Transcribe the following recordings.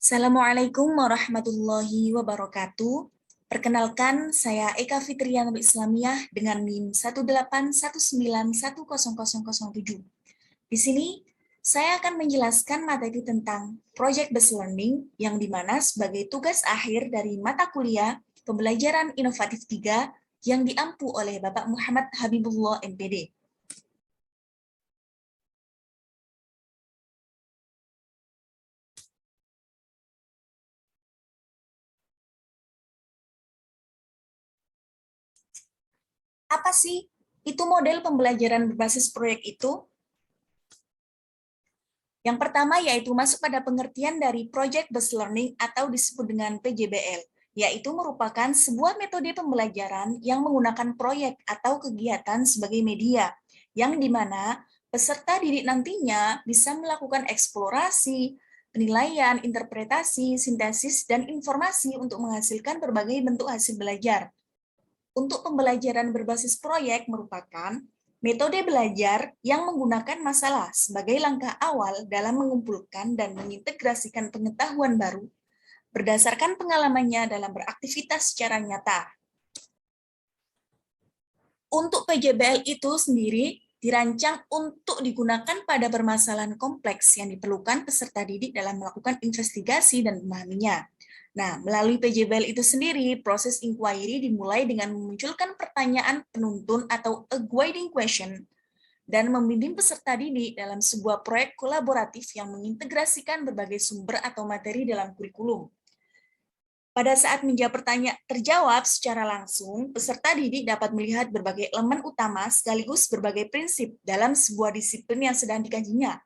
Assalamualaikum warahmatullahi wabarakatuh. Perkenalkan, saya Eka Fitriana Islamiyah dengan NIM 181910007. Di sini, saya akan menjelaskan materi tentang Project Based Learning yang dimana sebagai tugas akhir dari mata kuliah Pembelajaran Inovatif 3 yang diampu oleh Bapak Muhammad Habibullah MPD. Apa sih itu model pembelajaran berbasis proyek itu? Yang pertama yaitu masuk pada pengertian dari Project Based Learning atau disebut dengan PJBL, yaitu merupakan sebuah metode pembelajaran yang menggunakan proyek atau kegiatan sebagai media, yang dimana peserta didik nantinya bisa melakukan eksplorasi, penilaian, interpretasi, sintesis, dan informasi untuk menghasilkan berbagai bentuk hasil belajar. Untuk pembelajaran berbasis proyek merupakan metode belajar yang menggunakan masalah sebagai langkah awal dalam mengumpulkan dan mengintegrasikan pengetahuan baru berdasarkan pengalamannya dalam beraktivitas secara nyata. Untuk PJBL itu sendiri dirancang untuk digunakan pada permasalahan kompleks yang diperlukan peserta didik dalam melakukan investigasi dan memahaminya. Nah, melalui PJBL itu sendiri, proses inquiry dimulai dengan memunculkan pertanyaan penuntun atau a guiding question dan membimbing peserta didik dalam sebuah proyek kolaboratif yang mengintegrasikan berbagai sumber atau materi dalam kurikulum. Pada saat menjawab pertanyaan terjawab secara langsung, peserta didik dapat melihat berbagai elemen utama sekaligus berbagai prinsip dalam sebuah disiplin yang sedang dikajinya.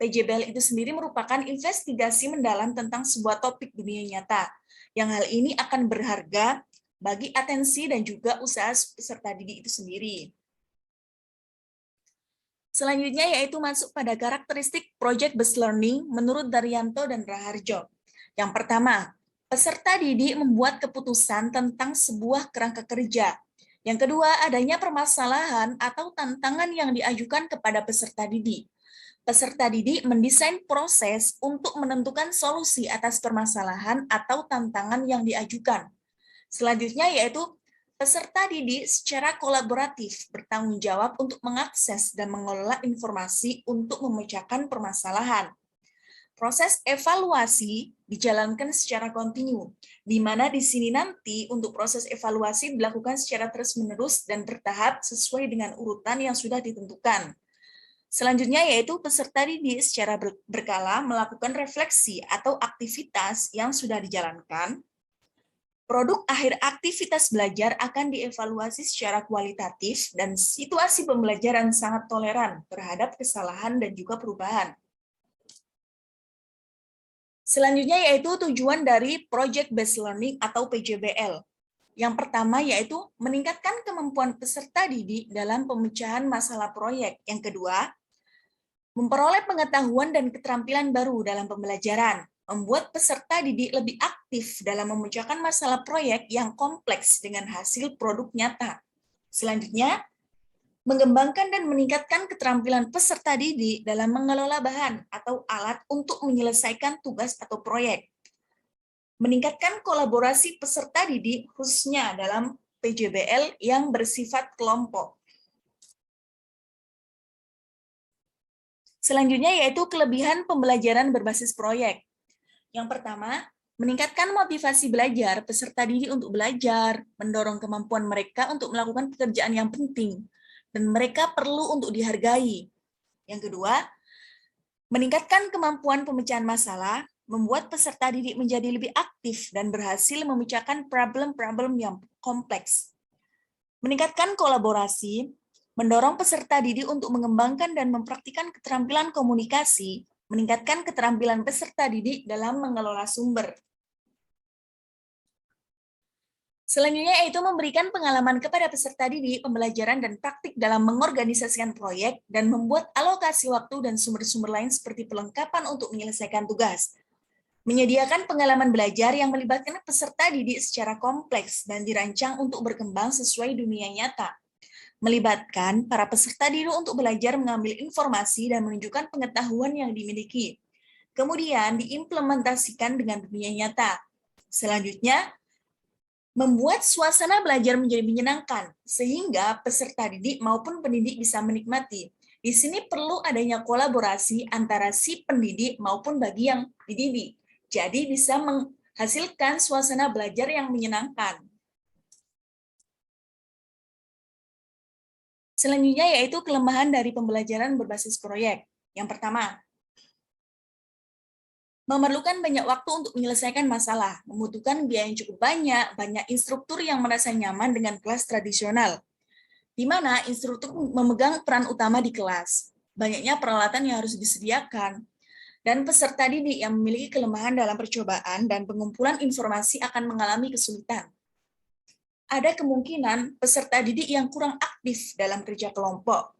PJBL itu sendiri merupakan investigasi mendalam tentang sebuah topik dunia nyata, yang hal ini akan berharga bagi atensi dan juga usaha peserta didik itu sendiri. Selanjutnya yaitu masuk pada karakteristik Project Based Learning menurut Daryanto dan Raharjo. Yang pertama, peserta didik membuat keputusan tentang sebuah kerangka kerja. Yang kedua, adanya permasalahan atau tantangan yang diajukan kepada peserta didik. Peserta didik mendesain proses untuk menentukan solusi atas permasalahan atau tantangan yang diajukan. Selanjutnya yaitu peserta didik secara kolaboratif bertanggung jawab untuk mengakses dan mengelola informasi untuk memecahkan permasalahan. Proses evaluasi dijalankan secara kontinu, di mana di sini nanti untuk proses evaluasi dilakukan secara terus-menerus dan bertahap sesuai dengan urutan yang sudah ditentukan. Selanjutnya yaitu peserta didik secara berkala melakukan refleksi atau aktivitas yang sudah dijalankan. Produk akhir aktivitas belajar akan dievaluasi secara kualitatif dan situasi pembelajaran sangat toleran terhadap kesalahan dan juga perubahan. Selanjutnya yaitu tujuan dari Project Based Learning atau PJBL. Yang pertama yaitu meningkatkan kemampuan peserta didik dalam pemecahan masalah proyek. Yang kedua, memperoleh pengetahuan dan keterampilan baru dalam pembelajaran, membuat peserta didik lebih aktif dalam memecahkan masalah proyek yang kompleks dengan hasil produk nyata. Selanjutnya, mengembangkan dan meningkatkan keterampilan peserta didik dalam mengelola bahan atau alat untuk menyelesaikan tugas atau proyek. Meningkatkan kolaborasi peserta didik khususnya dalam PJBL yang bersifat kelompok. Selanjutnya yaitu kelebihan pembelajaran berbasis proyek. Yang pertama, meningkatkan motivasi belajar peserta didik untuk belajar, mendorong kemampuan mereka untuk melakukan pekerjaan yang penting, dan mereka perlu untuk dihargai. Yang kedua, meningkatkan kemampuan pemecahan masalah, membuat peserta didik menjadi lebih aktif dan berhasil memecahkan problem-problem yang kompleks. Meningkatkan kolaborasi, mendorong peserta didik untuk mengembangkan dan mempraktikkan keterampilan komunikasi, meningkatkan keterampilan peserta didik dalam mengelola sumber. Selanjutnya yaitu memberikan pengalaman kepada peserta didik, pembelajaran dan praktik dalam mengorganisasikan proyek dan membuat alokasi waktu dan sumber-sumber lain seperti pelengkapan untuk menyelesaikan tugas. Menyediakan pengalaman belajar yang melibatkan peserta didik secara kompleks dan dirancang untuk berkembang sesuai dunia nyata. Melibatkan para peserta didik untuk belajar mengambil informasi dan menunjukkan pengetahuan yang dimiliki. kemudian diimplementasikan dengan dunia nyata. Selanjutnya, membuat suasana belajar menjadi menyenangkan, sehingga peserta didik maupun pendidik bisa menikmati. Di sini perlu adanya kolaborasi antara si pendidik maupun bagi yang dididik. Jadi bisa menghasilkan suasana belajar yang menyenangkan. Selanjutnya yaitu kelemahan dari pembelajaran berbasis proyek. Yang pertama, memerlukan banyak waktu untuk menyelesaikan masalah, membutuhkan biaya yang cukup banyak instruktur yang merasa nyaman dengan kelas tradisional, di mana instruktur memegang peran utama di kelas. Banyaknya peralatan yang harus disediakan, dan peserta didik yang memiliki kelemahan dalam percobaan dan pengumpulan informasi akan mengalami kesulitan. Ada kemungkinan peserta didik yang kurang aktif dalam kerja kelompok.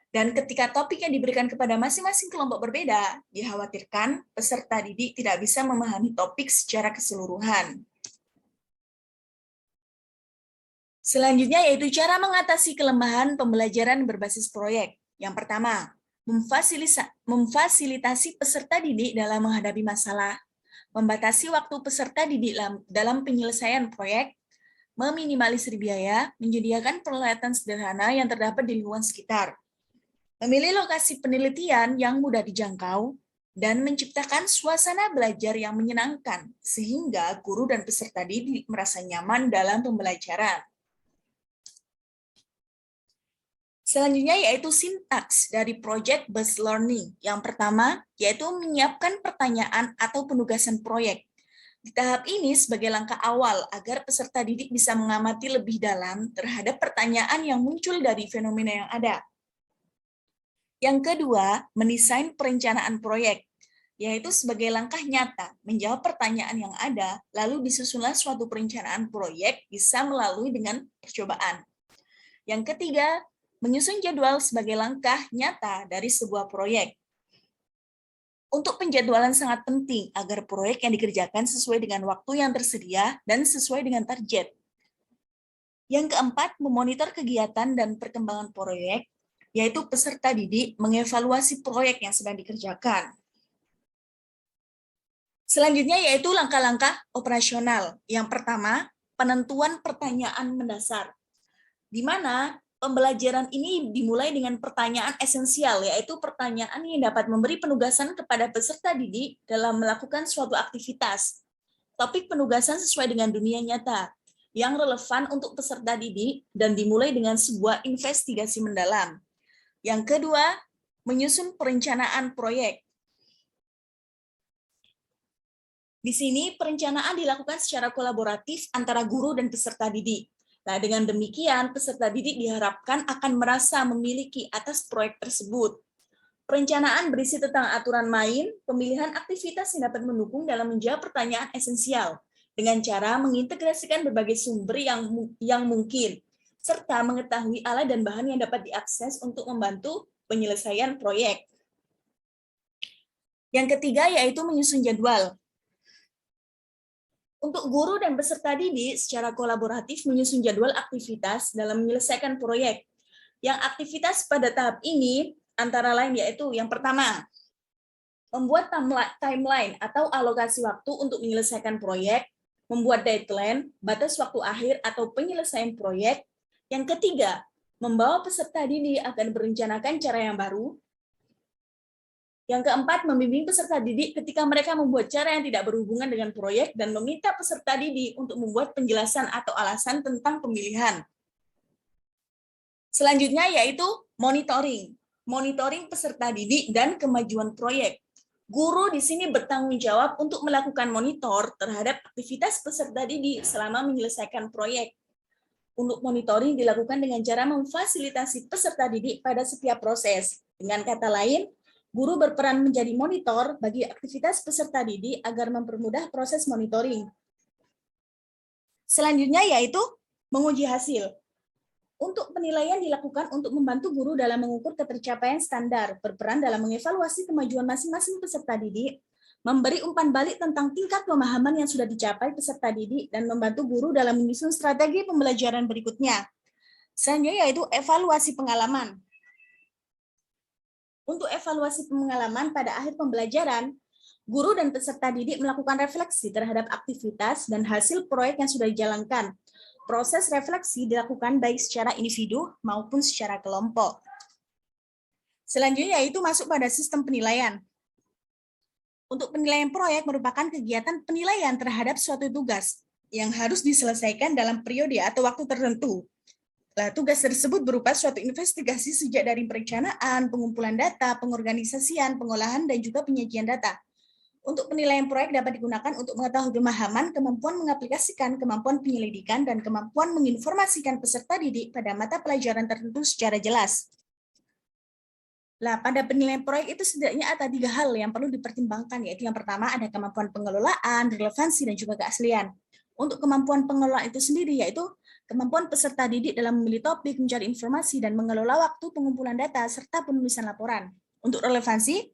Dan ketika topik yang diberikan kepada masing-masing kelompok berbeda, dikhawatirkan peserta didik tidak bisa memahami topik secara keseluruhan. Selanjutnya yaitu cara mengatasi kelemahan pembelajaran berbasis proyek. Yang pertama, memfasilitasi peserta didik dalam menghadapi masalah, membatasi waktu peserta didik dalam penyelesaian proyek, meminimalisir biaya, menyediakan peralatan sederhana yang terdapat di lingkungan sekitar, memilih lokasi penelitian yang mudah dijangkau, dan menciptakan suasana belajar yang menyenangkan, sehingga guru dan peserta didik merasa nyaman dalam pembelajaran. Selanjutnya yaitu sintaks dari project-based learning. Yang pertama, yaitu menyiapkan pertanyaan atau penugasan proyek. Di tahap ini sebagai langkah awal agar peserta didik bisa mengamati lebih dalam terhadap pertanyaan yang muncul dari fenomena yang ada. Yang kedua, mendesain perencanaan proyek, yaitu sebagai langkah nyata menjawab pertanyaan yang ada, lalu disusunlah suatu perencanaan proyek bisa melalui dengan percobaan. Yang ketiga, menyusun jadwal sebagai langkah nyata dari sebuah proyek. Untuk penjadwalan sangat penting agar proyek yang dikerjakan sesuai dengan waktu yang tersedia dan sesuai dengan target. Yang keempat, memonitor kegiatan dan perkembangan proyek, yaitu peserta didik mengevaluasi proyek yang sedang dikerjakan. Selanjutnya yaitu langkah-langkah operasional. Yang pertama, penentuan pertanyaan mendasar, di mana pembelajaran ini dimulai dengan pertanyaan esensial, yaitu pertanyaan yang dapat memberi penugasan kepada peserta didik dalam melakukan suatu aktivitas. Topik penugasan sesuai dengan dunia nyata, yang relevan untuk peserta didik dan dimulai dengan sebuah investigasi mendalam. Yang kedua, menyusun perencanaan proyek. Di sini perencanaan dilakukan secara kolaboratif antara guru dan peserta didik. Nah, dengan demikian, peserta didik diharapkan akan merasa memiliki atas proyek tersebut. Perencanaan berisi tentang aturan main, pemilihan aktivitas yang dapat mendukung dalam menjawab pertanyaan esensial, dengan cara mengintegrasikan berbagai sumber yang mungkin, serta mengetahui alat dan bahan yang dapat diakses untuk membantu penyelesaian proyek. Yang ketiga yaitu menyusun jadwal. Untuk guru dan peserta didik secara kolaboratif menyusun jadwal aktivitas dalam menyelesaikan proyek. Yang aktivitas pada tahap ini antara lain yaitu yang pertama, membuat timeline atau alokasi waktu untuk menyelesaikan proyek, membuat deadline, batas waktu akhir atau penyelesaian proyek. Yang ketiga, membawa peserta didik akan merencanakan cara yang baru. Yang keempat, membimbing peserta didik ketika mereka membuat cara yang tidak berhubungan dengan proyek dan meminta peserta didik untuk membuat penjelasan atau alasan tentang pemilihan. Selanjutnya yaitu monitoring. Monitoring peserta didik dan kemajuan proyek. Guru di sini bertanggung jawab untuk melakukan monitor terhadap aktivitas peserta didik selama menyelesaikan proyek. Untuk monitoring dilakukan dengan cara memfasilitasi peserta didik pada setiap proses. Dengan kata lain, guru berperan menjadi monitor bagi aktivitas peserta didik agar mempermudah proses monitoring. Selanjutnya yaitu menguji hasil. Untuk penilaian dilakukan untuk membantu guru dalam mengukur ketercapaian standar, berperan dalam mengevaluasi kemajuan masing-masing peserta didik, memberi umpan balik tentang tingkat pemahaman yang sudah dicapai peserta didik, dan membantu guru dalam menyusun strategi pembelajaran berikutnya. Selanjutnya yaitu evaluasi pengalaman. Untuk evaluasi pengalaman pada akhir pembelajaran, Guru dan peserta didik melakukan refleksi terhadap aktivitas dan hasil proyek yang sudah dijalankan. Proses refleksi dilakukan baik secara individu maupun secara kelompok. Selanjutnya yaitu masuk pada sistem penilaian. Untuk penilaian proyek merupakan kegiatan penilaian terhadap suatu tugas yang harus diselesaikan dalam periode atau waktu tertentu. Nah, tugas tersebut berupa suatu investigasi sejak dari perencanaan, pengumpulan data, pengorganisasian, pengolahan, dan juga penyajian data. Untuk penilaian proyek dapat digunakan untuk mengetahui pemahaman, kemampuan mengaplikasikan, kemampuan penyelidikan, dan kemampuan menginformasikan peserta didik pada mata pelajaran tertentu secara jelas. Nah, pada penilaian proyek itu setidaknya ada 3 hal yang perlu dipertimbangkan, yaitu yang pertama ada kemampuan pengelolaan, relevansi, dan juga keaslian. Untuk kemampuan pengelolaan itu sendiri, yaitu kemampuan peserta didik dalam memilih topik, mencari informasi, dan mengelola waktu pengumpulan data, serta penulisan laporan. Untuk relevansi,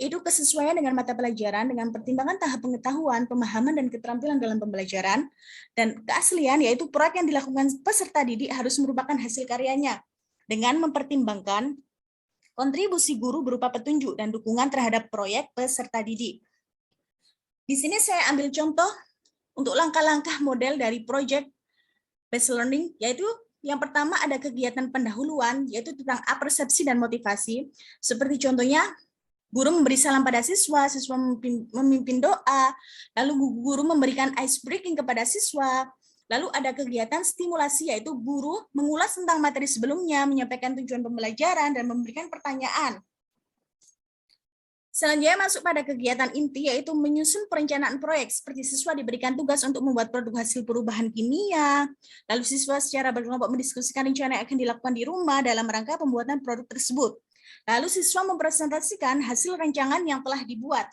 itu kesesuaian dengan mata pelajaran, dengan pertimbangan tahap pengetahuan, pemahaman, dan keterampilan dalam pembelajaran. Dan keaslian, yaitu proyek yang dilakukan peserta didik harus merupakan hasil karyanya, dengan mempertimbangkan kontribusi guru berupa petunjuk dan dukungan terhadap proyek peserta didik. Di sini saya ambil contoh untuk langkah-langkah model dari project based learning, yaitu yang pertama ada kegiatan pendahuluan, yaitu tentang apersepsi dan motivasi. Seperti contohnya, guru memberi salam pada siswa, siswa memimpin doa, lalu guru memberikan ice breaking kepada siswa, lalu ada kegiatan stimulasi, yaitu guru mengulas tentang materi sebelumnya, menyampaikan tujuan pembelajaran, dan memberikan pertanyaan. Selanjutnya masuk pada kegiatan inti, yaitu menyusun perencanaan proyek, seperti siswa diberikan tugas untuk membuat produk hasil perubahan kimia, lalu siswa secara berkelompok mendiskusikan rencana yang akan dilakukan di rumah dalam rangka pembuatan produk tersebut. Lalu siswa mempresentasikan hasil rancangan yang telah dibuat.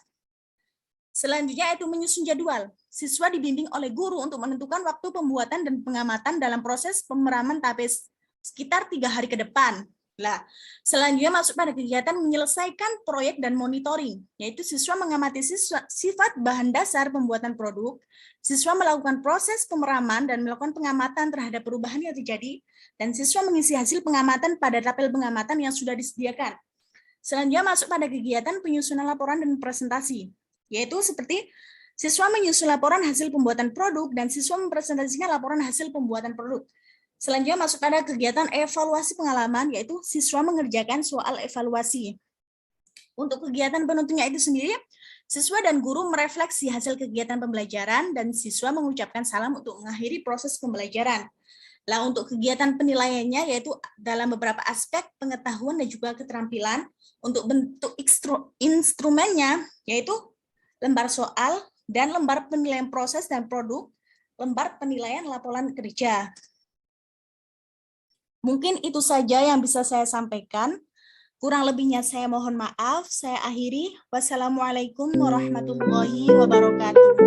Selanjutnya yaitu menyusun jadwal. Siswa dibimbing oleh guru untuk menentukan waktu pembuatan dan pengamatan dalam proses pemeraman TAPES sekitar 3 hari ke depan. Nah, selanjutnya masuk pada kegiatan menyelesaikan proyek dan monitoring, yaitu siswa mengamati sifat bahan dasar pembuatan produk, siswa melakukan proses pemeraman dan melakukan pengamatan terhadap perubahan yang terjadi, dan siswa mengisi hasil pengamatan pada tabel pengamatan yang sudah disediakan. Selanjutnya masuk pada kegiatan penyusunan laporan dan presentasi, yaitu seperti siswa menyusun laporan hasil pembuatan produk dan siswa mempresentasikan laporan hasil pembuatan produk. Selanjutnya masuk pada kegiatan evaluasi pengalaman, yaitu siswa mengerjakan soal evaluasi. Untuk kegiatan penuntunya itu sendiri, siswa dan guru merefleksi hasil kegiatan pembelajaran dan siswa mengucapkan salam untuk mengakhiri proses pembelajaran. Nah, untuk kegiatan penilaiannya yaitu dalam beberapa aspek pengetahuan dan juga keterampilan. Untuk bentuk instrumennya yaitu lembar soal dan lembar penilaian proses dan produk, lembar penilaian laporan kerja. Mungkin itu saja yang bisa saya sampaikan. Kurang lebihnya saya mohon maaf. Saya akhiri. Wassalamualaikum warahmatullahi wabarakatuh.